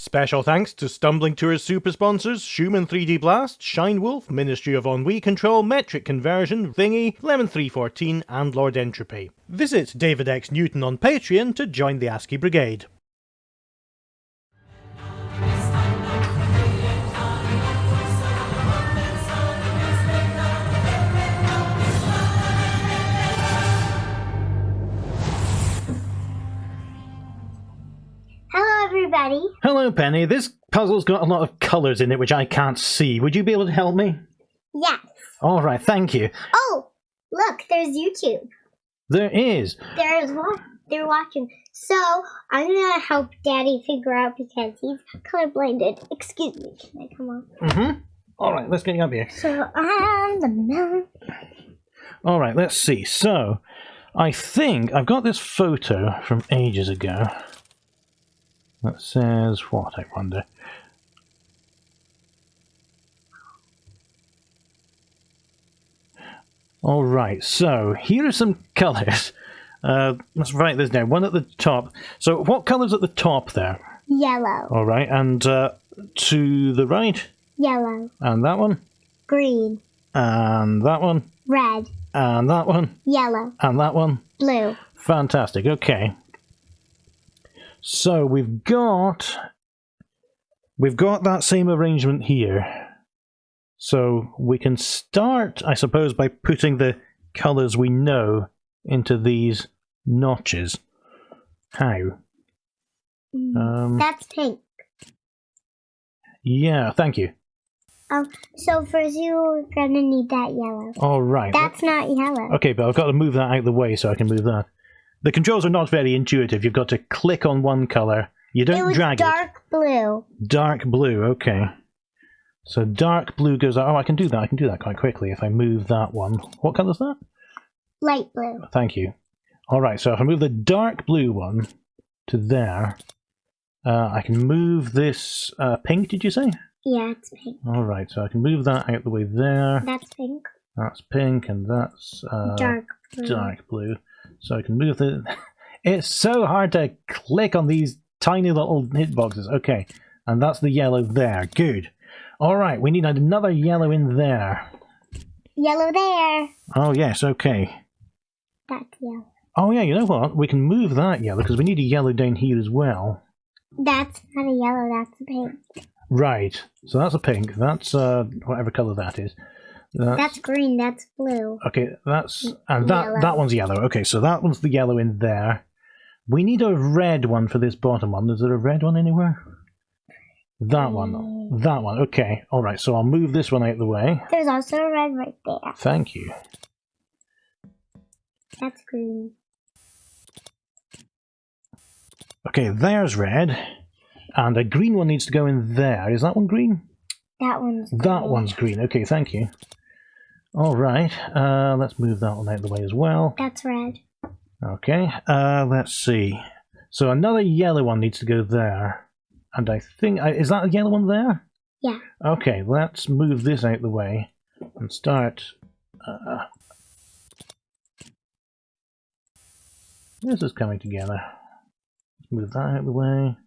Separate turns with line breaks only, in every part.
Special thanks to Stumbling Tours super sponsors Schumann 3D Blast, Shine Wolf, Ministry of Ennui Control, Metric Conversion, Thingy, Lemon 314 and Lord Entropy. Visit David X Newton on Patreon to join the ASCII Brigade.
Hello, everybody.
Hello, Penny. This puzzle's got a lot of colours in it which I can't see. Would you be able to help me?
Yes.
Alright, thank you.
Oh, look, there's YouTube.
There is.
They're watching. So, I'm going to help Daddy figure out because he's colorblinded. Excuse me. Can I come on?
Mm-hmm. Alright, let's get you up here.
So, I'm the man.
Alright, let's see. So, I think I've got this photo from ages ago. That says what, I wonder? Alright, so here are some colours. Let's write this down. One at the top. So what colour's at the top there?
Yellow.
Alright, and to the right?
Yellow.
And that one?
Green.
And that one?
Red.
And that one?
Yellow.
And that one?
Blue.
Fantastic, okay. So we've got that same arrangement here. So we can start, I suppose, by putting the colours we know into these notches. How?
That's pink.
Yeah, thank you.
So first you're gonna need that yellow.
All right.
That's not yellow.
Okay, but I've got to move that out of the way so I can move that. The controls are not very intuitive. You've got to click on one colour. You don't drag it.
Dark blue.
Dark blue, okay. So dark blue goes out. Oh, I can do that. I can do that quite quickly if I move that one. What colour is that?
Light blue.
Thank you. Alright, so if I move the dark blue one to there, I can move this pink, did you say?
Yeah, it's pink.
Alright, so I can move that out the way there.
That's pink.
That's pink, and that's
Dark blue.
Dark blue. So I can move the... It's so hard to click on these tiny little hitboxes. Okay, and that's the yellow there. Good. Alright, we need another yellow in there.
Yellow there.
Oh, yes, okay.
That's yellow.
Oh, yeah, you know what? We can move that yellow, because we need a yellow down here as well.
That's not a yellow, that's a pink.
Right, so that's a pink. That's whatever colour that is.
That's green, that's blue.
Okay, that's... And that one's yellow. Okay, so that one's the yellow in there. We need a red one for this bottom one. Is there a red one anywhere? That one. That one. Okay. Alright, so I'll move this one out of the way.
There's also a red right there.
Thank you.
That's green.
Okay, there's red. And a green one needs to go in there. Is that one green?
That one's green.
That one's green. Okay, thank you. Alright, let's move that one out of the way as well.
That's red.
Okay, let's see. So another yellow one needs to go there. And I think... is that a yellow one there?
Yeah.
Okay, let's move this out of the way and start... this is coming together. Let's move that out of the way.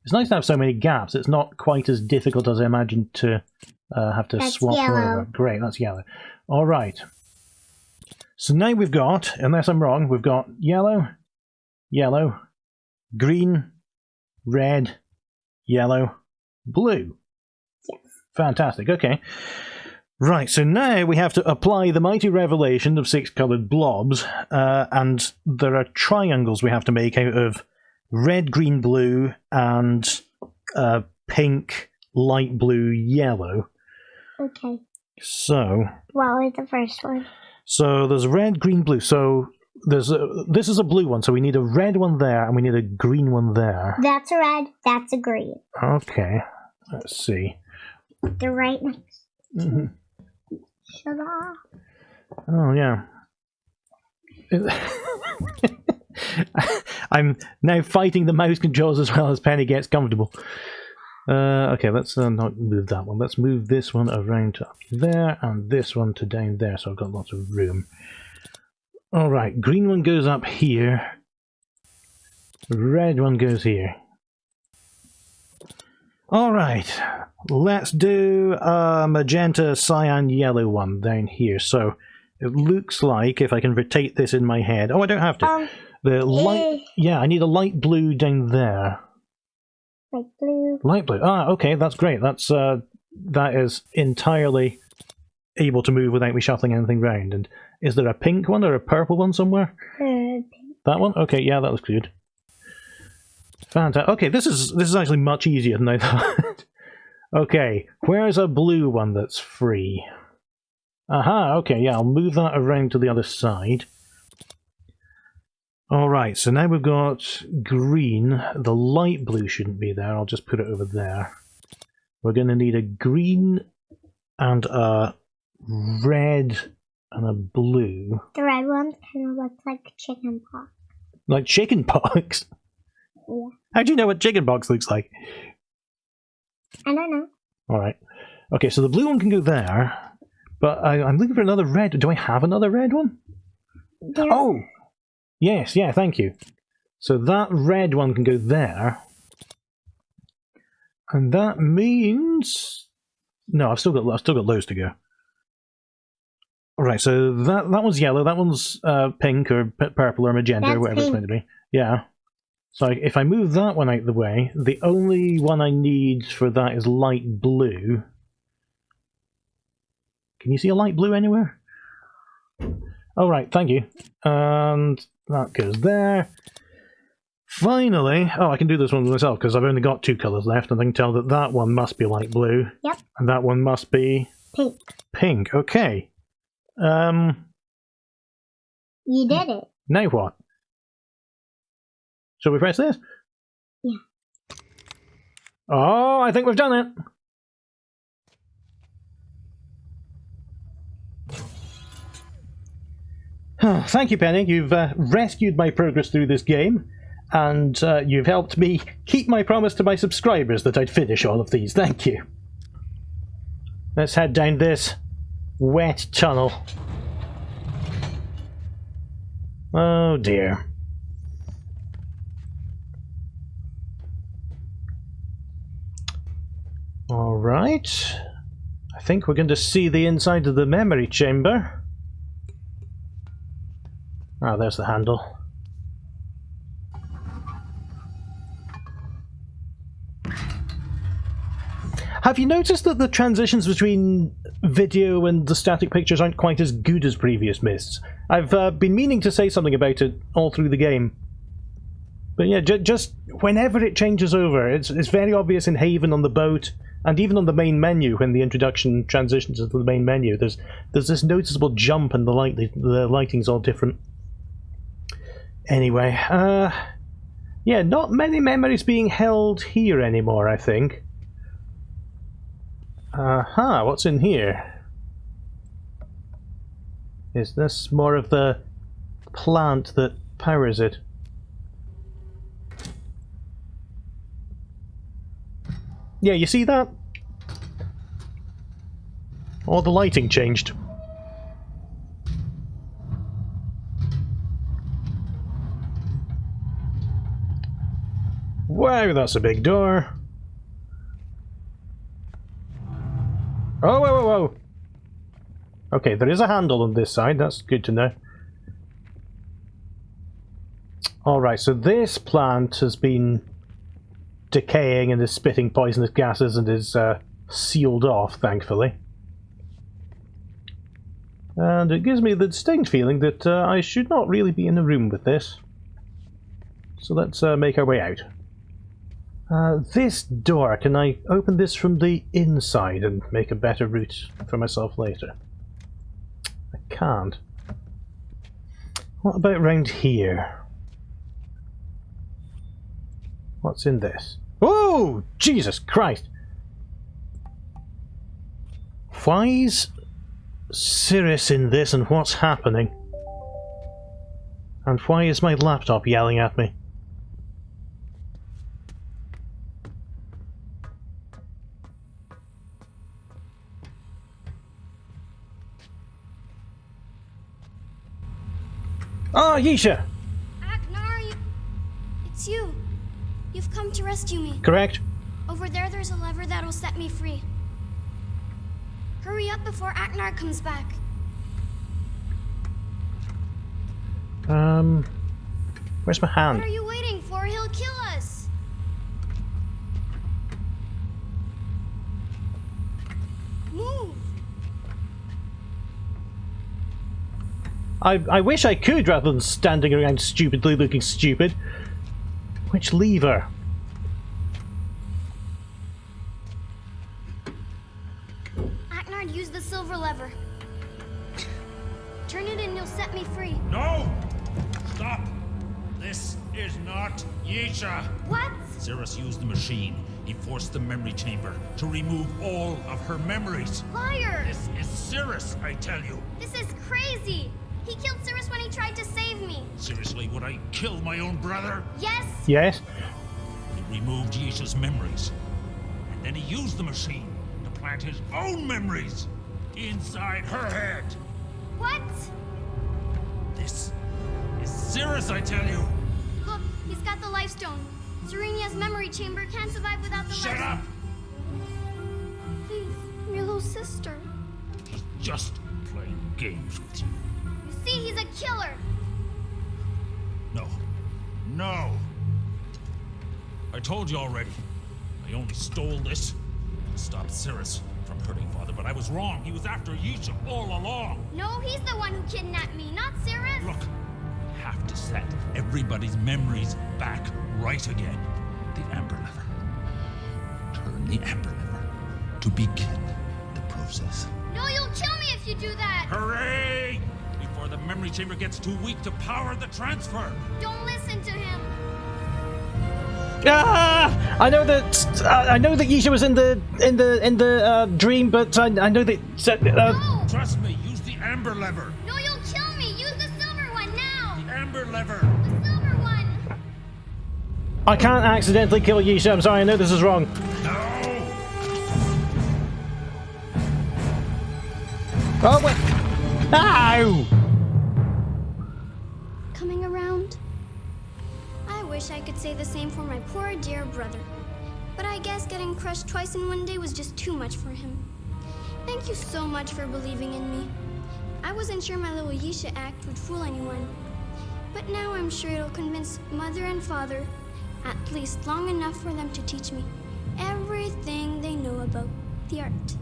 It's nice to have so many gaps. It's not quite as difficult as I imagined to have to swap over. Great, that's yellow. All right. So now we've got, unless I'm wrong, we've got yellow, yellow, green, red, yellow, blue.
Yes.
Fantastic, okay. Right, so now we have to apply the mighty revelation of 6 coloured blobs, and there are triangles we have to make out of red, green, blue, and pink, light blue, yellow.
Okay.
So...
What was the first one?
So there's red, green, blue. So this is a blue one, so we need a red one there, and we need a green one there.
That's a red, that's a green.
Okay, let's see.
They're right next.
Mm-hmm.
Ta-da.
Oh, yeah. I'm now fighting the mouse controls as well as Penny gets comfortable. Okay, let's not move that one. Let's move this one around to up there, and this one to down there, so I've got lots of room. Alright, green one goes up here. Red one goes here. Alright, let's do a magenta, cyan, yellow one down here. So it looks like, if I can rotate this in my head... Oh, I don't have to. The light... Yeah, I need a light blue down there.
Light blue.
Light blue. Ah, okay, that's great. That is entirely able to move without me shuffling anything round. And is there a pink one or a purple one somewhere?
Pink.
That one? Okay, yeah, that looks good. Fantastic. Okay, this is actually much easier than I thought. Okay, where's a blue one that's free? Aha, okay, yeah, I'll move that around to the other side. Alright, so now we've got green. The light blue shouldn't be there, I'll just put it over there. We're going to need a green and a red and a blue.
The red one kind of looks like chicken pox.
Like chicken pox?
Yeah.
How do you know what chicken pox looks like?
I don't know.
Alright. Okay, so the blue one can go there, but I'm looking for another red. Do I have another red one? Oh! Yes, yeah, thank you. So that red one can go there. And that means... No, I've still got loads to go. Alright, so that one's yellow, that one's pink or purple or magenta or whatever it's going to be. Yeah. So if I move that one out of the way, the only one I need for that is light blue. Can you see a light blue anywhere? Oh, right, thank you. And that goes there. Finally, oh, I can do this one myself because I've only got two colours left, and I can tell that that one must be light blue.
Yep.
And that one must be...
Pink.
Pink, okay.
You did it.
Now what? Shall we press this?
Yeah.
Oh, I think we've done it. Thank you, Penny. You've rescued my progress through this game, and you've helped me keep my promise to my subscribers that I'd finish all of these. Thank you. Let's head down this wet tunnel. Oh dear. Alright. I think we're going to see the inside of the memory chamber. Ah, there's the handle. Have you noticed that the transitions between video and the static pictures aren't quite as good as previous Mysts? I've been meaning to say something about it all through the game. But yeah, just whenever it changes over, it's very obvious in Haven on the boat, and even on the main menu when the introduction transitions to the main menu. There's this noticeable jump and the lighting's all different. Anyway, yeah, not many memories being held here anymore, I think. Aha, what's in here? Is this more of the plant that powers it? Yeah, you see that? All the lighting changed. Wow, that's a big door. Oh, whoa, whoa, whoa. Okay, there is a handle on this side. That's good to know. Alright, so this plant has been decaying and is spitting poisonous gases and is sealed off, thankfully. And it gives me the distinct feeling that I should not really be in a room with this. So let's make our way out. This door, can I open this from the inside and make a better route for myself later? I can't. What about round here? What's in this? Oh, Jesus Christ! Why's Cirrus in this and what's happening? And why is my laptop yelling at me? Ah, Yisha!
Agnar, it's you. You've come to rescue me.
Correct?
Over there's a lever that'll set me free. Hurry up before Aknar comes back.
Where's my hand?
What are you waiting for? He'll kill us. Move.
I wish I could rather than standing around stupidly looking stupid. Which lever?
Aknar, use the silver lever. Turn it and you'll set me free.
No! Stop! This is not Yisha!
What?
Cirrus used the machine. He forced the memory chamber to remove all of her memories.
Liar!
This is Cirrus, I tell you.
This is crazy! He killed Cirrus when he tried to save me.
Seriously, would I kill my own brother?
Yes?
Yes?
He removed Yisha's memories. And then he used the machine to plant his own memories inside her head.
What?
This is Cirrus, I tell you.
Look, he's got the life stone. Serenia's memory chamber can't survive without the
Shut
life
up!
Please, I'm your little sister.
He's just playing games with you.
You see, he's a killer.
No. No! I told you already. I only stole this to stop Cirrus from hurting Father, but I was wrong. He was after Yisha all along.
No, he's the one who kidnapped me, not Cirrus.
Look, we have to set everybody's memories back right again. The amber lever. Turn the amber lever to begin the process.
No, you'll kill me if you do that.
Hooray! Before the memory chamber gets too weak to power the transfer.
Don't listen to him.
Ah! I know that Yisha was in the dream, but I know that.
No!
Trust me, use the amber lever.
No, you'll kill me. Use the silver one now.
The amber lever.
The silver one.
I can't accidentally kill Yisha. I'm sorry. I know this is wrong.
No!
Oh wait! Ow!
Coming around. I wish I could say the same for my poor dear brother. But I guess getting crushed twice in one day was just too much for him. Thank you so much for believing in me. I wasn't sure my little Yisha act would fool anyone. But now I'm sure it'll convince Mother and Father, at least long enough for them to teach me everything they know about the art.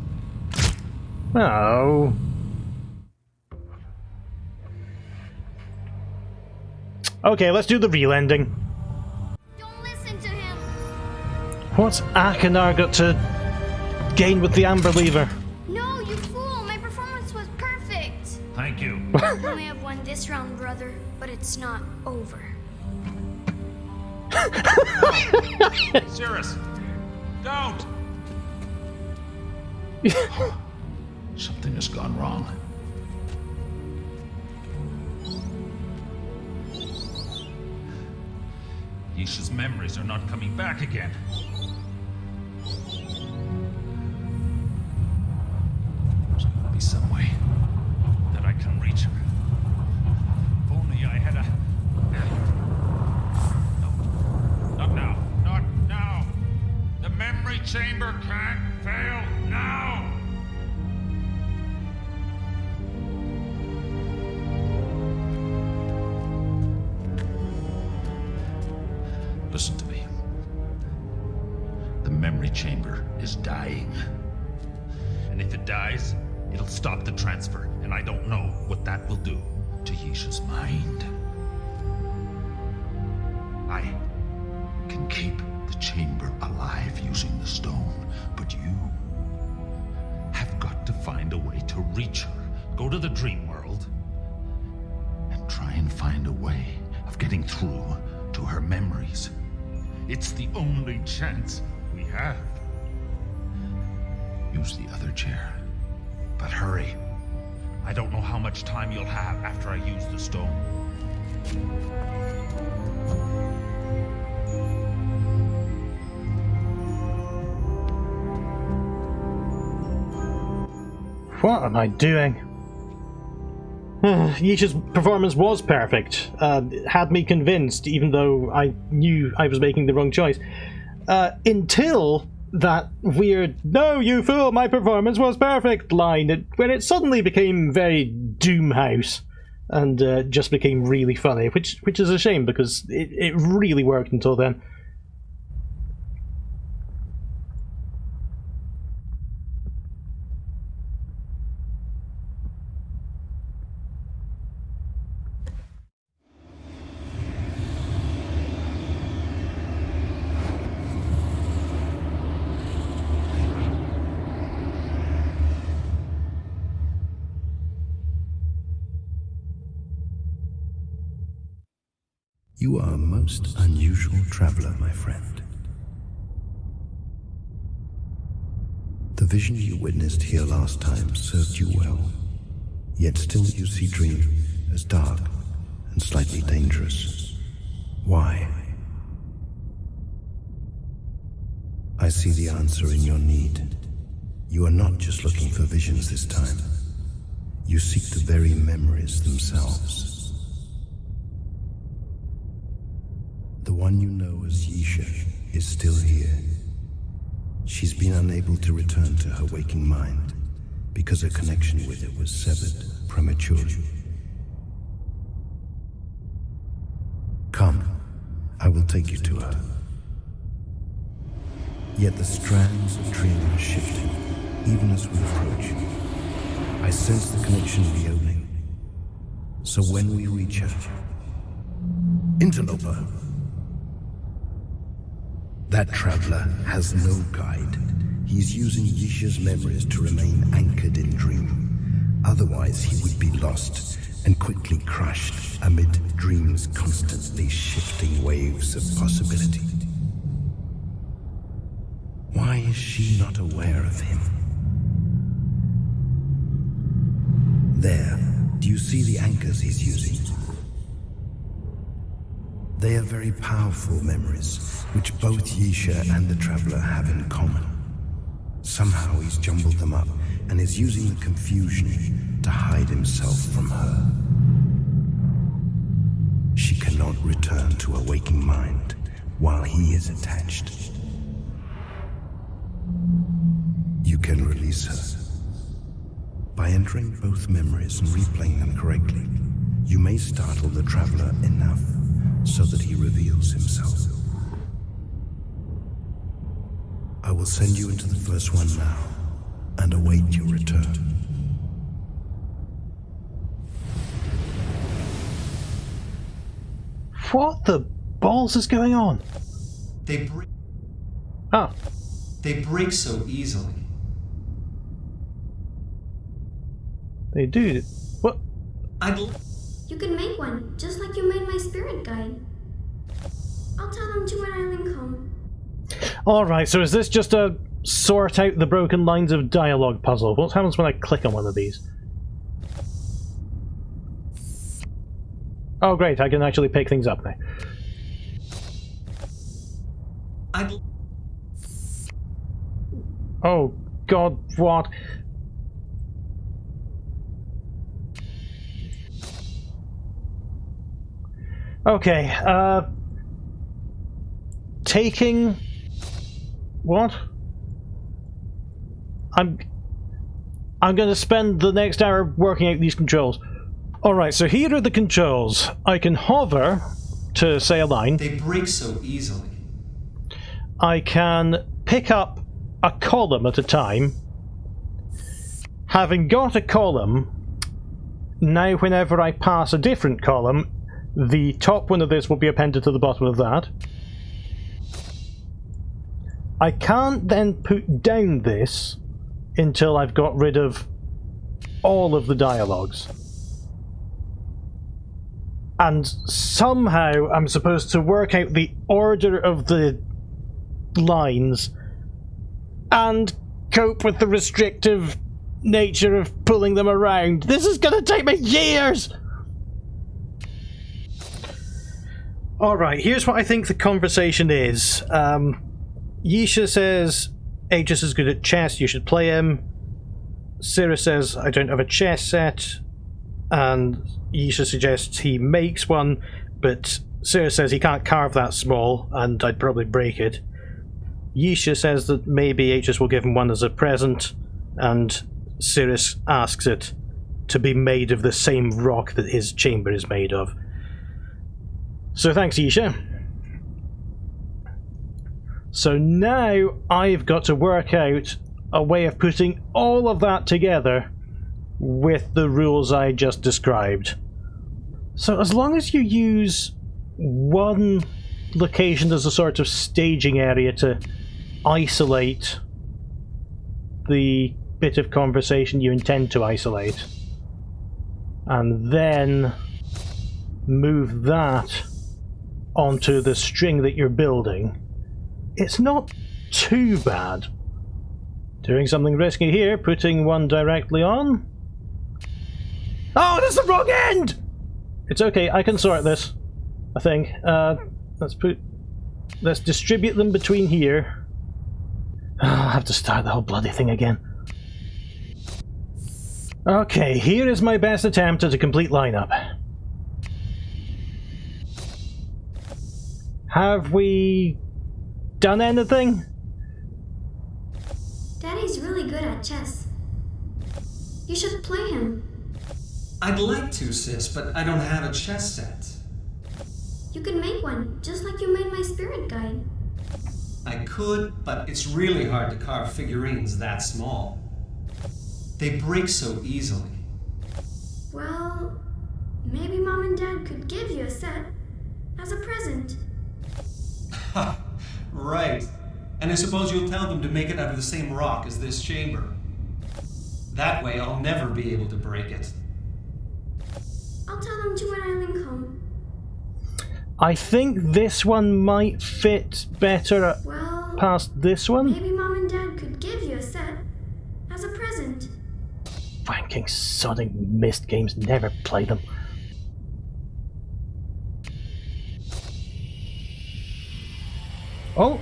Oh. Okay, let's do the real ending.
Don't listen to him.
What's Akanar got to gain with the amber lever?
No, you fool! My performance was perfect!
Thank you.
You may have won this round, brother, but it's not over.
Cirrus, don't! Something has gone wrong. Yisha's memories are not coming back again. There's gotta be some way that I can reach her. If only I had a... No, not now. Not now. The memory chamber can't fail now. Listen to me. The memory chamber is dying. And if it dies, it'll stop the transfer, and I don't know what that will do to Yisha's mind. I can keep the chamber alive using the stone, but you have got to find a way to reach her. Go to the dream world and try and find a way of getting through to her memories. It's the only chance we have. Use the other chair, but hurry. I don't know how much time you'll have after I use the stone.
What am I doing? Yisha's performance was perfect. Had me convinced, even though I knew I was making the wrong choice. Until that weird "No, you fool, my performance was perfect" line, when it suddenly became very Doomhouse and just became really funny, which is a shame because it really worked until then.
You are a most unusual traveler, my friend. The vision you witnessed here last time served you well, yet still you see Dream as dark and slightly dangerous. Why? I see the answer in your need. You are not just looking for visions this time. You seek the very memories themselves. The one you know as Yisha is still here. She's been unable to return to her waking mind because her connection with it was severed prematurely. Come, I will take you to her. Yet the strands of Dream are shifting, even as we approach. I sense the connection reopening. So when we reach her, interloper. That traveler has no guide. He's using Yisha's memories to remain anchored in Dream. Otherwise, he would be lost and quickly crushed amid Dream's constantly shifting waves of possibility. Why is she not aware of him? There, do you see the anchors he's using? They are very powerful memories, which both Yisha and the Traveler have in common. Somehow he's jumbled them up and is using the confusion to hide himself from her. She cannot return to a waking mind while he is attached. You can release her. By entering both memories and replaying them correctly, you may startle the Traveler enough so that he reveals himself. I will send you into the first one now and await your return.
What the balls is going on?
They break.
Oh.
They break so easily.
They do. What?
You can make one, just like you made my spirit guide. I'll tell them to when I link home.
Alright, so is this just a sort out the broken lines of dialogue puzzle? What happens when I click on one of these? Oh great, I can actually pick things up now. Oh god, what? Okay, taking... What? I'm going to spend the next hour working out these controls. Alright, so here are the controls. I can hover to say a line.
They break so easily.
I can pick up a column at a time. Having got a column, now whenever I pass a different column, the top one of this will be appended to the bottom of that. I can't then put down this until I've got rid of all of the dialogues. And somehow I'm supposed to work out the order of the lines and cope with the restrictive nature of pulling them around. This is gonna take me years! Alright, here's what I think the conversation is. Yisha says Atrus is good at chess, you should play him. Sarah says I don't have a chess set, and Yisha suggests he makes one, but Sarah says he can't carve that small and I'd probably break it. Yisha says that maybe Atrus will give him one as a present, and Cirrus asks it to be made of the same rock that his chamber is made of. So thanks, Yisha. So now I've got to work out a way of putting all of that together with the rules I just described. So as long as you use one location as a sort of staging area to isolate the bit of conversation you intend to isolate, and then move that onto the string that you're building, it's not too bad. Doing something risky here, putting one directly on. Oh, that's the wrong end! It's okay, I can sort this, I think. Let's distribute them between here. I'll have to start the whole bloody thing again. Okay, here is my best attempt at a complete lineup. Have we done anything?
Daddy's really good at chess. You should play him.
I'd like to, sis, but I don't have a chess set.
You could make one, just like you made my spirit guide.
I could, but it's really hard to carve figurines that small. They break so easily.
Well, maybe Mom and Dad could give you a set as a present.
Ha! Right. And I suppose you'll tell them to make it out of the same rock as this chamber. That way I'll never be able to break it.
I'll tell them to when I link home.
I think this one might fit better
Well,
past this one.
maybe Mom and Dad could give you a set as a present.
Wanking sodding Myst games, never play them. Oh!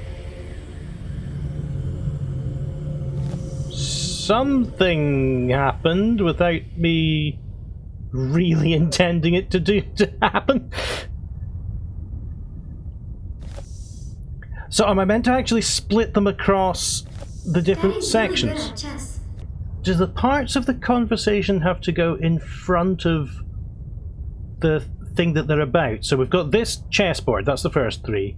Something happened without me really intending it to happen. So am I meant to actually split them across the different
Daddy's
sections?
really good at chess.
Do the parts of the conversation have to go in front of the thing that they're about? So we've got this chessboard, that's the first three.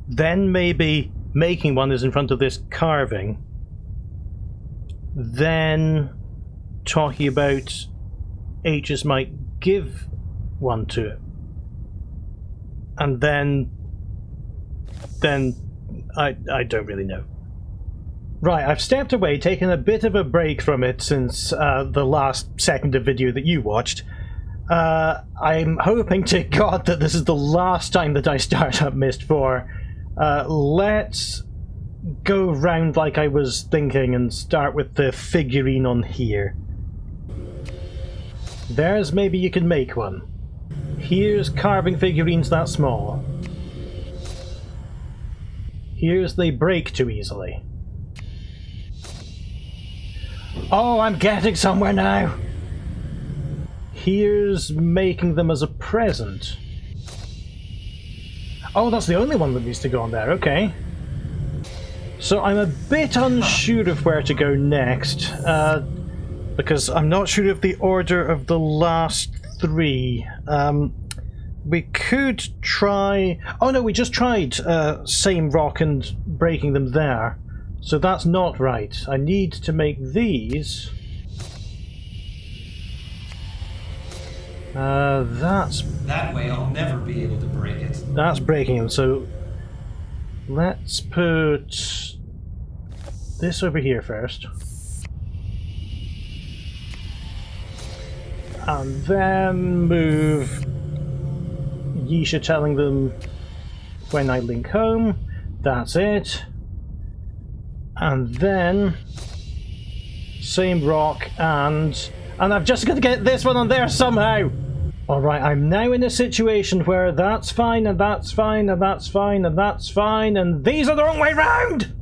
Then maybe making one is in front of this carving. Then talking about Atrus might give one to it. And then I don't really know. Right, I've stepped away, taken a bit of a break from it since the last second of video that you watched. I'm hoping to God that this is the last time that I start up Myst 4. Let's go round like I was thinking and start with the figurine on here. There's maybe you can make one. Here's carving figurines that small. Here's they break too easily. Oh, I'm getting somewhere now! Here's making them as a present. Oh, that's the only one that needs to go on there, okay. So I'm a bit unsure of where to go next, because I'm not sure of the order of the last three. We could try... Oh no, we just tried same rock and breaking them there. So that's not right. I need to make these.
That way I'll never be able to break it.
That's breaking them, so let's put this over here first. And then move Yisha telling them when I link home. That's it. And then same rock and I've just got to get this one on there somehow. Alright, I'm now in a situation where that's fine and that's fine and that's fine and that's fine and these are the wrong way round!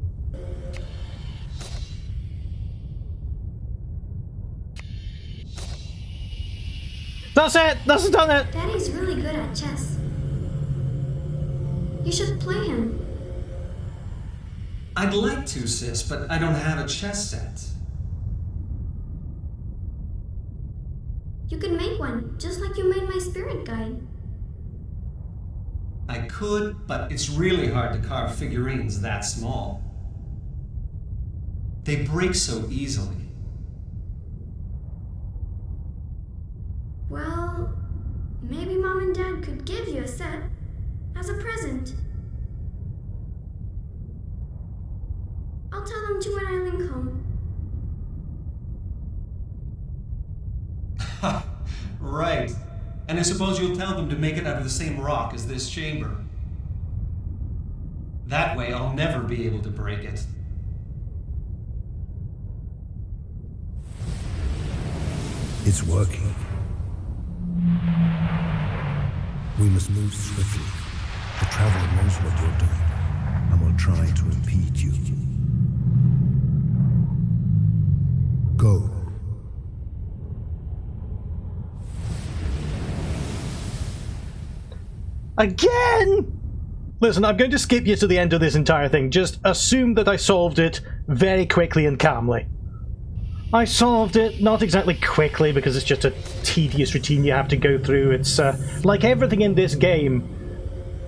That's it! That's done it!
Daddy's really good at chess. You should play him.
I'd like to, sis, but I don't have a chess set.
You can make one, just like you made my spirit guide.
I could, but it's really hard to carve figurines that small. They break so easily.
Well, maybe Mom and Dad could give you a set as a present. I'll tell them to when I link home.
Ha! Right. And I suppose you'll tell them to make it out of the same rock as this chamber. That way I'll never be able to break it.
It's working. We must move swiftly. The Traveler knows what you're doing, and will try to impede you. Go.
Again? Listen, I'm going to skip you to the end of this entire thing. Just assume that I solved it very quickly and calmly. I solved it, not exactly quickly, because it's just a tedious routine you have to go through. It's like everything in this game,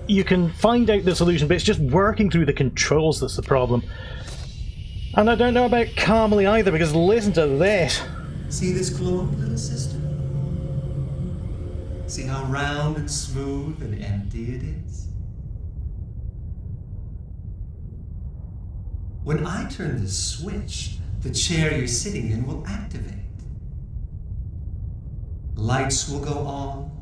you can find out the solution, but it's just working through the controls that's the problem. And I don't know about calmly either, because listen to this.
See this globe, little sister? See how round and smooth and empty it is? When I turn this switch, the chair you're sitting in will activate. Lights will go on.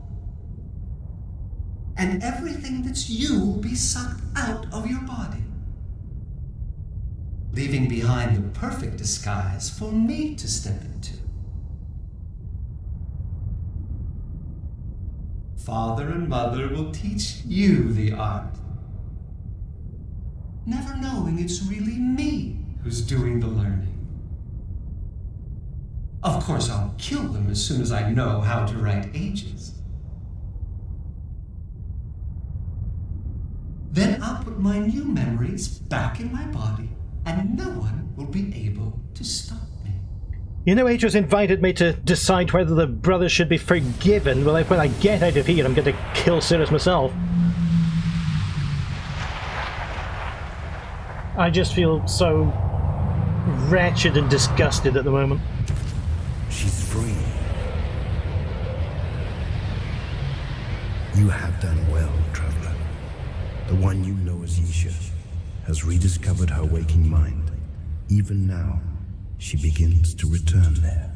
And everything that's you will be sucked out of your body, leaving behind the perfect disguise for me to step into. Father and Mother will teach you the art, never knowing it's really me who's doing the learning. Of course, I'll kill them as soon as I know how to write ages. Then I'll put my new memories back in my body, and no one will be able to stop me.
You know, Atrus invited me to decide whether the brothers should be forgiven. Well, when I get out of here, I'm going to kill Sirius myself. I just feel so wretched and disgusted at the moment.
She's free. You have done well, Traveler. The one you know as Yisha has rediscovered her waking mind. Even now, she begins to return there.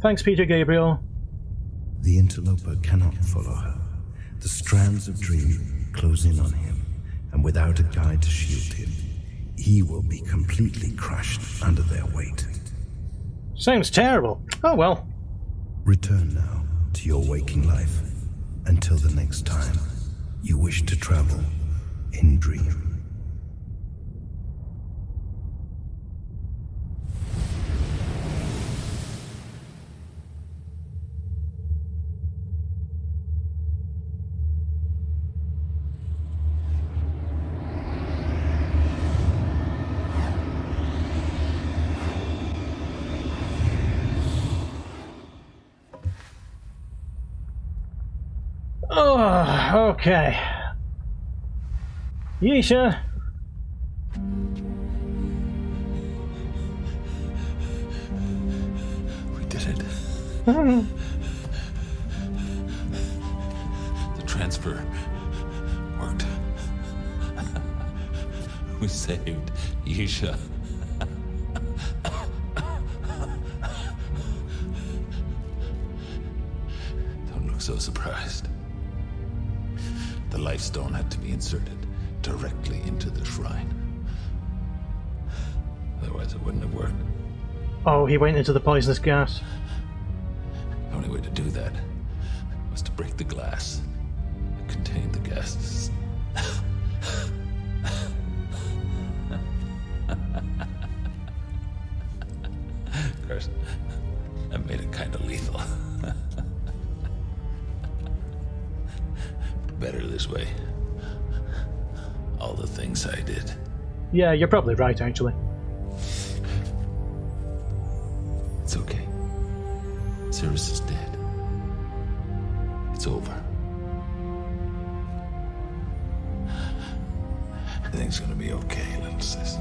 Thanks, Peter Gabriel.
The interloper cannot follow her. The strands of dream close in on him, and without a guide to shield him, he will be completely crushed under their weight.
Sounds terrible. Oh well.
Return now to your waking life, until the next time you wish to travel in dream.
Oh, okay. Yisha.
We did it. The transfer worked. We saved Yisha. Don't look so surprised. The life stone had to be inserted directly into the shrine. Otherwise it wouldn't have worked.
Oh, he went into the poisonous gas.
The only way to do that was to break the glass that contained the gases. Of course, that made it kind of lethal. Better this way. All the things I did.
Yeah, you're probably right, actually.
It's okay. Cirrus is dead. It's over. Everything's gonna be okay, little sis.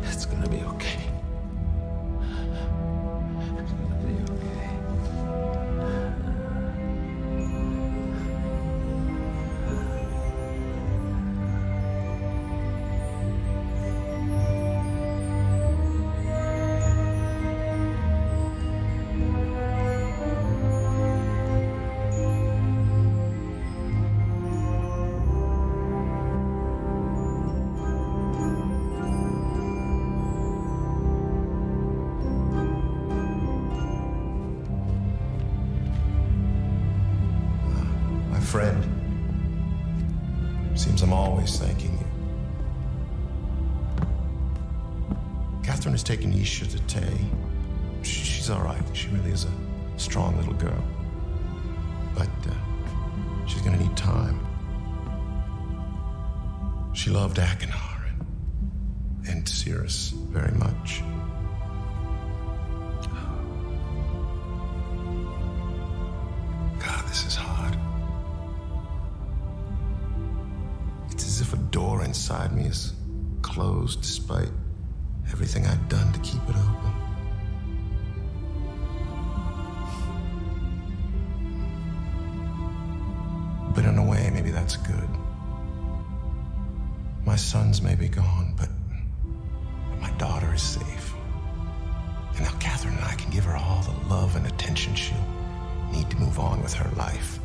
It's gonna be okay. It's gonna be okay.
Friend. Seems I'm always thanking you. Catherine has taken Isha to Tay. She's all right. She really is a strong little girl. But she's gonna need time. She loved Akinar and Cirrus very much. God, this is hard. It's as if a door inside me is closed despite everything I've done to keep it open. But in a way, maybe that's good. My sons may be gone, but my daughter is safe. And now Catherine and I can give her all the love and attention she'll need to move on with her life.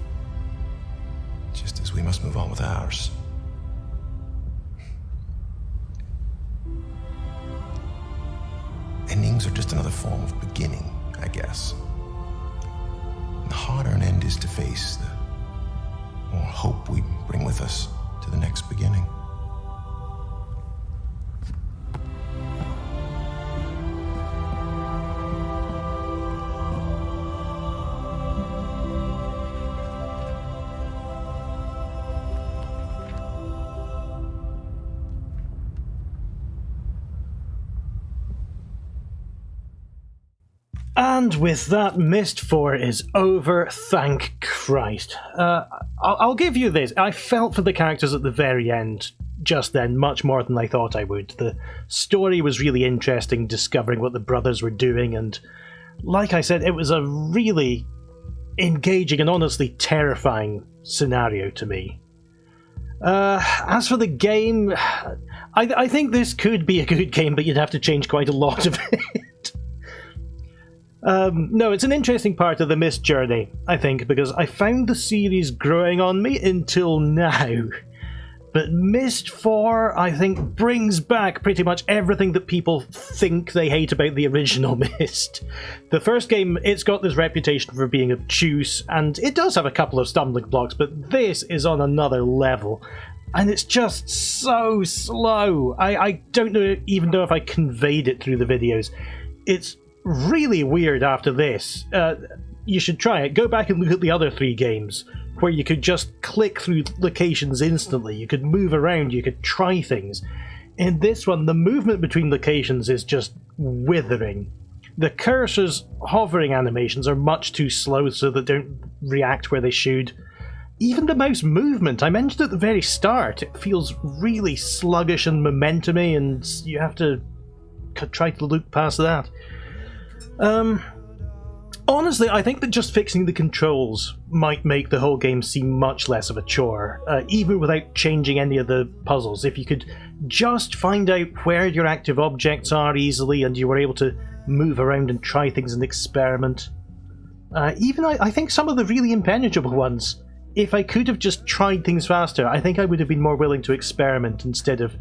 Just as we must move on with ours. Endings are just another form of beginning, I guess. And the harder an end is to face, the more hope we bring with us to the next beginning.
And with that, Myst 4 is over, thank Christ. I'll give you this. I felt for the characters at the very end just then much more than I thought I would. The story was really interesting, discovering what the brothers were doing, and like I said, it was a really engaging and honestly terrifying scenario to me. As for the game, I think this could be a good game, but you'd have to change quite a lot of it. No, it's an interesting part of the Myst journey, I think, because I found the series growing on me until now. But Myst 4, I think, brings back pretty much everything that people think they hate about the original Myst. The first game, it's got this reputation for being obtuse, and it does have a couple of stumbling blocks, but this is on another level. And it's just so slow. I don't even know if I conveyed it through the videos. It's really weird after this. You should try it. Go back and look at the other 3 games where you could just click through locations instantly. You could move around, you could try things. In this one, the movement between locations is just withering. The cursor's hovering animations are much too slow, so they don't react where they should. Even the mouse movement, I mentioned at the very start, it feels really sluggish and momentum-y, and you have to try to look past that. Honestly, I think that just fixing the controls might make the whole game seem much less of a chore, even without changing any of the puzzles. If you could just find out where your active objects are easily and you were able to move around and try things and experiment. Even I think some of the really impenetrable ones, if I could have just tried things faster, I think I would have been more willing to experiment instead of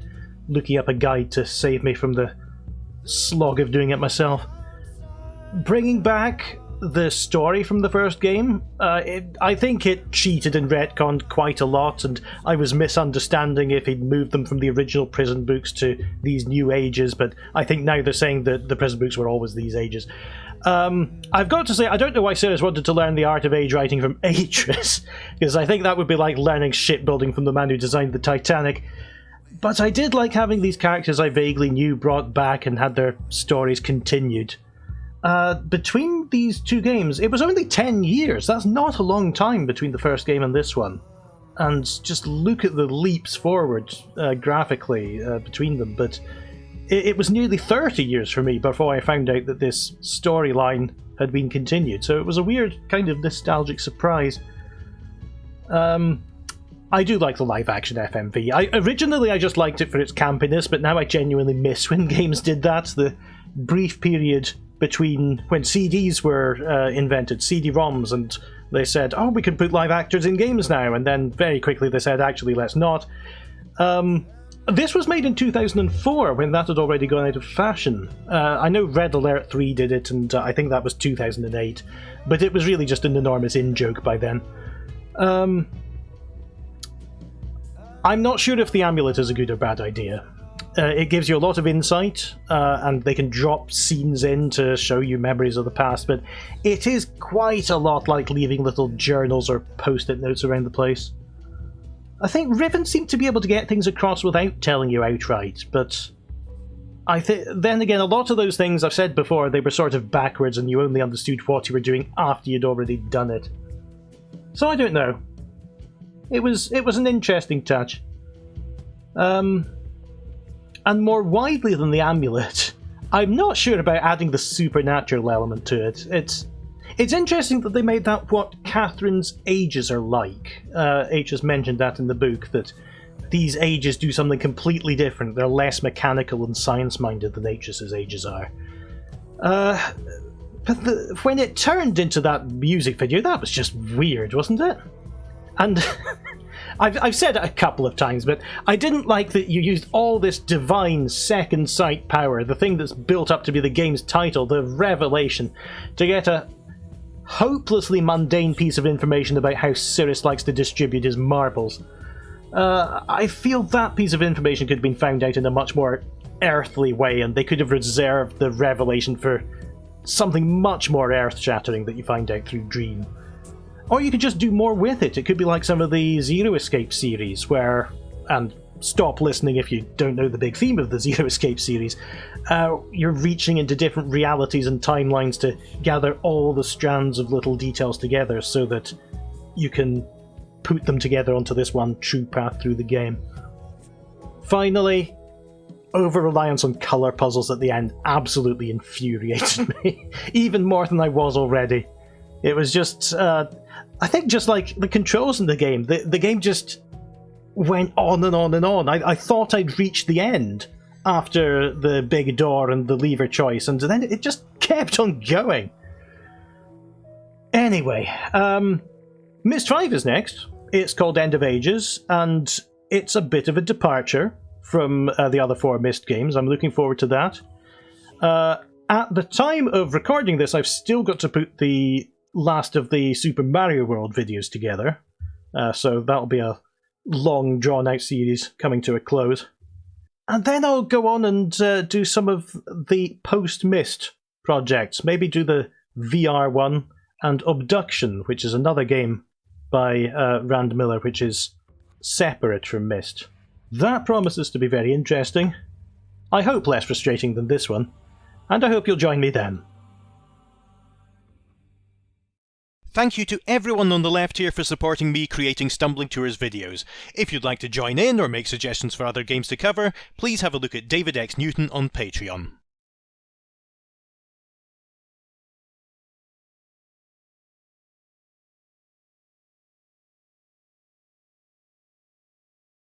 looking up a guide to save me from the slog of doing it myself. Bringing back the story from the first game, I think it cheated and retconned quite a lot, and I was misunderstanding if he'd moved them from the original prison books to these new ages, but I think now they're saying that the prison books were always these ages. I've got to say, I don't know why Cirrus wanted to learn the art of age writing from Atrus, because I think that would be like learning shipbuilding from the man who designed the Titanic. But I did like having these characters I vaguely knew brought back and had their stories continued. Between these two games, it was only 10 years. That's not a long time between the first game and this one. And just look at the leaps forward graphically between them. But it was nearly 30 years for me before I found out that this storyline had been continued. So it was a weird kind of nostalgic surprise. I do like the live-action FMV. Originally I just liked it for its campiness, but now I genuinely miss when games did that. The brief period between when CDs were invented, CD-ROMs, and they said, oh, we can put live actors in games now, and then very quickly they said, actually, let's not. This was made in 2004, when that had already gone out of fashion. I know Red Alert 3 did it, and I think that was 2008, but it was really just an enormous in-joke by then. I'm not sure if the amulet is a good or bad idea. It gives you a lot of insight, and they can drop scenes in to show you memories of the past, but it is quite a lot like leaving little journals or post-it notes around the place. I think Riven seemed to be able to get things across without telling you outright, but then again, a lot of those things I've said before, they were sort of backwards and you only understood what you were doing after you'd already done it. So I don't know. It was an interesting touch. And more widely than the amulet, I'm not sure about adding the supernatural element to it. It's interesting that they made that what Catherine's ages are like. Atrus mentioned that in the book, that these ages do something completely different. They're less mechanical and science-minded than Atrus's ages are. But when it turned into that music video, that was just weird, wasn't it? And I've said it a couple of times, but I didn't like that you used all this divine second sight power, the thing that's built up to be the game's title, the Revelation, to get a hopelessly mundane piece of information about how Cyrus likes to distribute his marbles. I feel that piece of information could have been found out in a much more earthly way, and they could have reserved the Revelation for something much more earth-shattering that you find out through Dream. Or you could just do more with it. It could be like some of the Zero Escape series where, and stop listening if you don't know the big theme of the Zero Escape series, you're reaching into different realities and timelines to gather all the strands of little details together so that you can put them together onto this one true path through the game. Finally, over-reliance on colour puzzles at the end absolutely infuriated me, even more than I was already. It was just, I think just like the controls in the game, the game just went on and on and on. I thought I'd reached the end after the big door and the lever choice, and then it just kept on going. Anyway, Myst 5 is next. It's called End of Ages, and it's a bit of a departure from the other 4 Myst games. I'm looking forward to that. At the time of recording this, I've still got to put the last of the Super Mario World videos together, so that'll be a long drawn-out series coming to a close. And then I'll go on and do some of the post-Myst projects, maybe do the VR one, and Abduction, which is another game by Rand Miller, which is separate from Myst. That promises to be very interesting. I hope less frustrating than this one, and I hope you'll join me then. Thank you to everyone on the left here for supporting me creating Stumbling Tours videos. If you'd like to join in or make suggestions for other games to cover, please have a look at David X Newton on Patreon.